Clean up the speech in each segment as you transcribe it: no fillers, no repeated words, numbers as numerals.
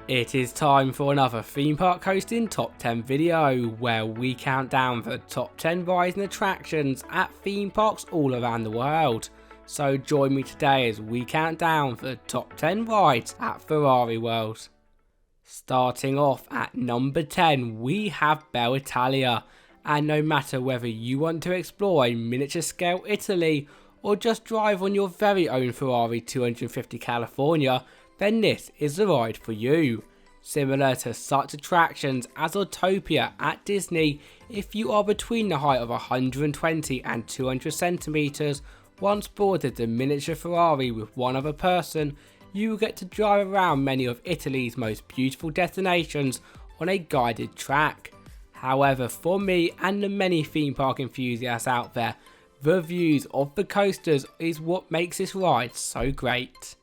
It is time for another theme park coasting top 10 video where we count down the top 10 rides and attractions at theme parks all around the world. So join me today as we count down the top 10 rides at Ferrari World. Starting off at number 10 we have Bella Italia, and no matter whether you want to explore a miniature scale Italy or just drive on your very own Ferrari 250 California, then this is the ride for you. Similar to such attractions as Autopia at Disney, if you are between the height of 120 and 200 centimeters, once boarded the miniature Ferrari with one other person, you will get to drive around many of Italy's most beautiful destinations on a guided track. However, for me and the many theme park enthusiasts out there, the views of the coasters is what makes this ride so great.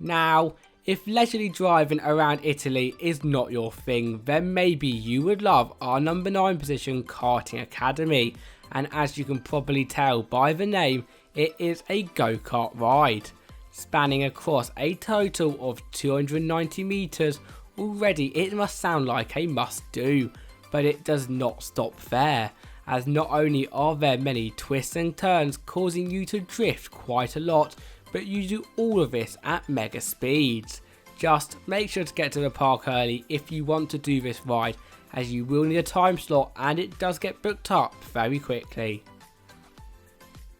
Now, if leisurely driving around Italy is not your thing, then maybe you would love our number 9 position Karting Academy, and as you can probably tell by the name, it is a go-kart ride. Spanning across a total of 290 meters, already it must sound like a must-do, but it does not stop there, as not only are there many twists and turns causing you to drift quite a lot, but you do all of this at mega speeds. Just make sure to get to the park early if you want to do this ride, as you will need a time slot and it does get booked up very quickly.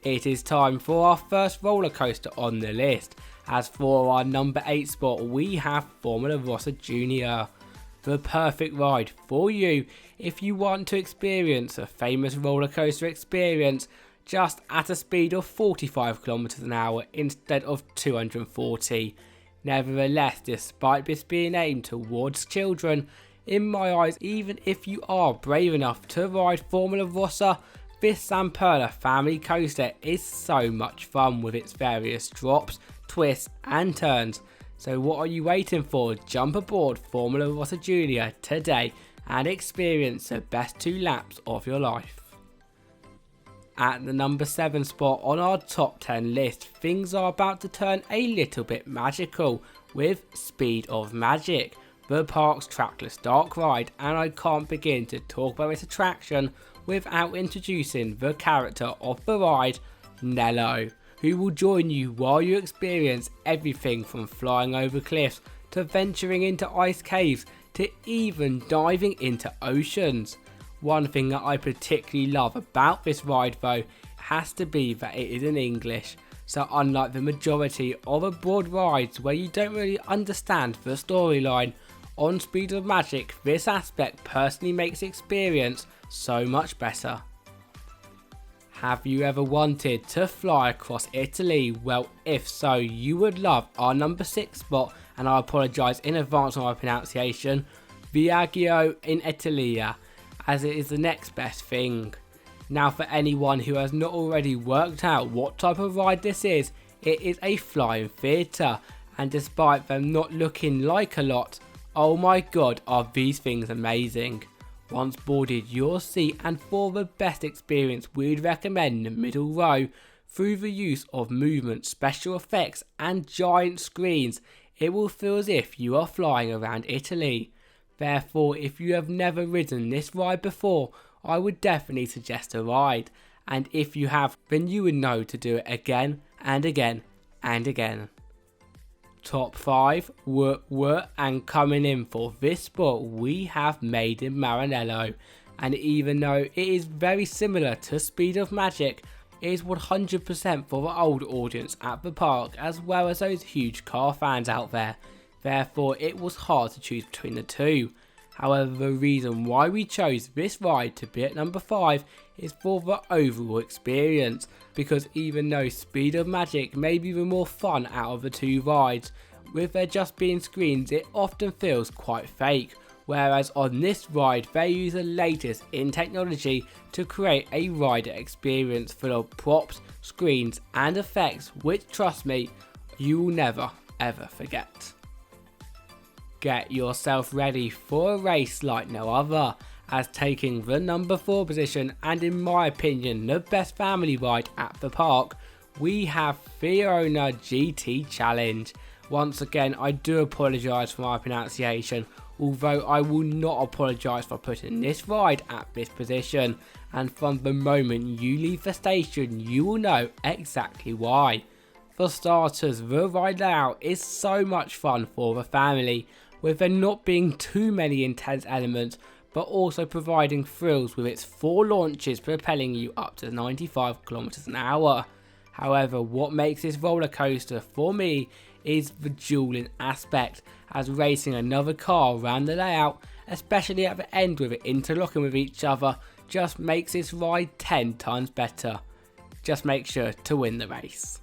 It is time for our first roller coaster on the list, as for our number 8 spot we have Formula Rossa Junior. The perfect ride for you if you want to experience a famous roller coaster experience just at a speed of 45 km an hour instead of 240. Nevertheless, despite this being aimed towards children, in my eyes, even if you are brave enough to ride Formula Rossa, this Zamperla family coaster is so much fun with its various drops, twists and turns. So what are you waiting for? Jump aboard Formula Rossa Junior today and experience the best 2 laps of your life. At the number 7 spot on our top 10 list, things are about to turn a little bit magical with Speed of Magic, the park's trackless dark ride, and I can't begin to talk about this attraction without introducing the character of the ride, Nello, who will join you while you experience everything from flying over cliffs to venturing into ice caves to even diving into oceans. One thing that I particularly love about this ride though has to be that it is in English, so unlike the majority of abroad rides where you don't really understand the storyline, on Speed of Magic this aspect personally makes the experience so much better. Have you ever wanted to fly across Italy? Well, if so, you would love our number 6 spot, and I apologise in advance on my pronunciation, Viaggio in Italia, as it is the next best thing. Now, for anyone who has not already worked out what type of ride this is, it is a flying theatre, and despite them not looking like a lot, oh my god are these things amazing. Once boarded you'll see, and for the best experience we'd recommend the middle row. Through the use of movement, special effects and giant screens, it will feel as if you are flying around Italy. Therefore, if you have never ridden this ride before, I would definitely suggest a ride, and if you have, then you would know to do it again and again and again. Top 5 were and coming in for this spot we have Made in Maranello, and even though it is very similar to Speed of Magic, it is 100% for the old audience at the park as well as those huge car fans out there. Therefore, it was hard to choose between the two. However, the reason why we chose this ride to be at number 5 is for the overall experience, because even though Speed of Magic may be the more fun out of the 2 rides, with there just being screens it often feels quite fake, whereas on this ride they use the latest in technology to create a rider experience full of props, screens and effects which, trust me, you will never ever forget. Get yourself ready for a race like no other, as taking the number 4 position and in my opinion the best family ride at the park, we have Fiorano GT Challenge. Once again, I do apologise for my pronunciation, although I will not apologise for putting this ride at this position, and from the moment you leave the station you will know exactly why. For starters, the ride layout is so much fun for the family, with there not being too many intense elements, but also providing thrills with its 4 launches propelling you up to 95 km an hour. However, what makes this roller coaster for me is the dueling aspect, as racing another car around the layout, especially at the end with it interlocking with each other, just makes this ride 10 times better. Just make sure to win the race.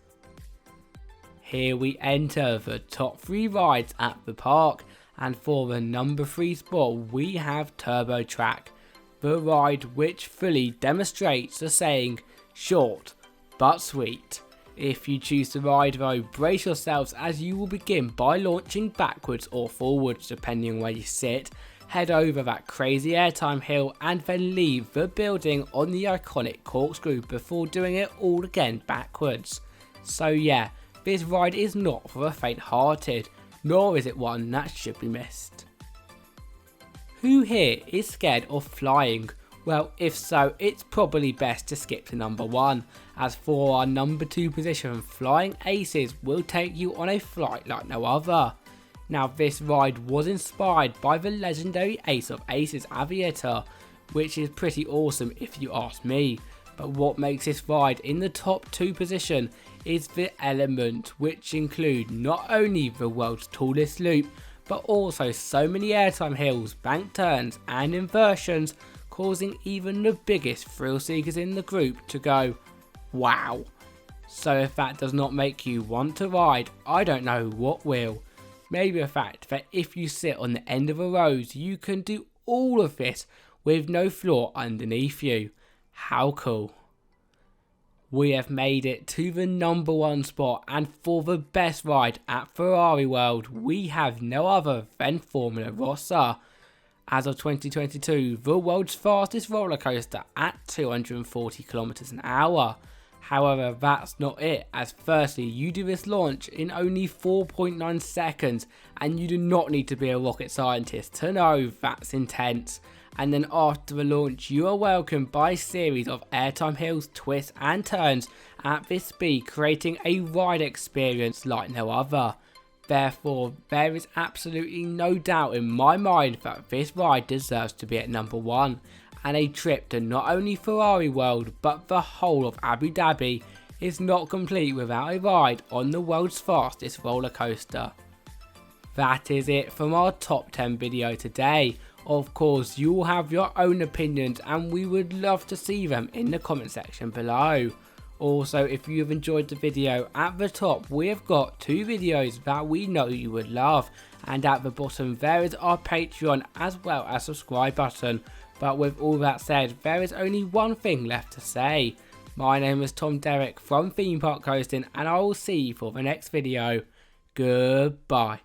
Here we enter the top 3 rides at the park, and for the number 3 spot we have Turbo Track, the ride which fully demonstrates the saying short but sweet. If you choose to ride though, brace yourselves as you will begin by launching backwards or forwards depending where you sit, head over that crazy airtime hill and then leave the building on the iconic corkscrew before doing it all again backwards. So yeah, this ride is not for the faint-hearted, nor is it one that should be missed. Who here is scared of flying? Well, if so, it's probably best to skip to number 1, as for our number 2 position, Flying Aces will take you on a flight like no other. Now this ride was inspired by the legendary Ace of Aces Aviator, which is pretty awesome if you ask me, but what makes this ride in the top 2 position is the element, which include not only the world's tallest loop, but also so many airtime hills, bank turns and inversions, causing even the biggest thrill seekers in the group to go, wow. So if that does not make you want to ride, I don't know what will. Maybe the fact that if you sit on the end of a rose, you can do all of this with no floor underneath you. How cool. We have made it to the number 1 spot, and for the best ride at Ferrari World, we have no other than Formula Rossa. As of 2022, the world's fastest roller coaster at 240 km an hour. However, that's not it, as firstly you do this launch in only 4.9 seconds, and you do not need to be a rocket scientist to know that's intense. And then after the launch you are welcomed by a series of airtime hills, twists and turns at this speed, creating a ride experience like no other. Therefore, there is absolutely no doubt in my mind that this ride deserves to be at number 1, and a trip to not only Ferrari World but the whole of Abu Dhabi is not complete without a ride on the world's fastest roller coaster. That is it from our top 10 video today. Of course, you will have your own opinions and we would love to see them in the comment section below. Also, if you have enjoyed the video, at the top we have got 2 videos that we know you would love, and at the bottom there is our Patreon as well as subscribe button. But with all that said, there is only one thing left to say. My name is Tom Derrick from ThemeParkHD, and I will see you for the next video. Goodbye.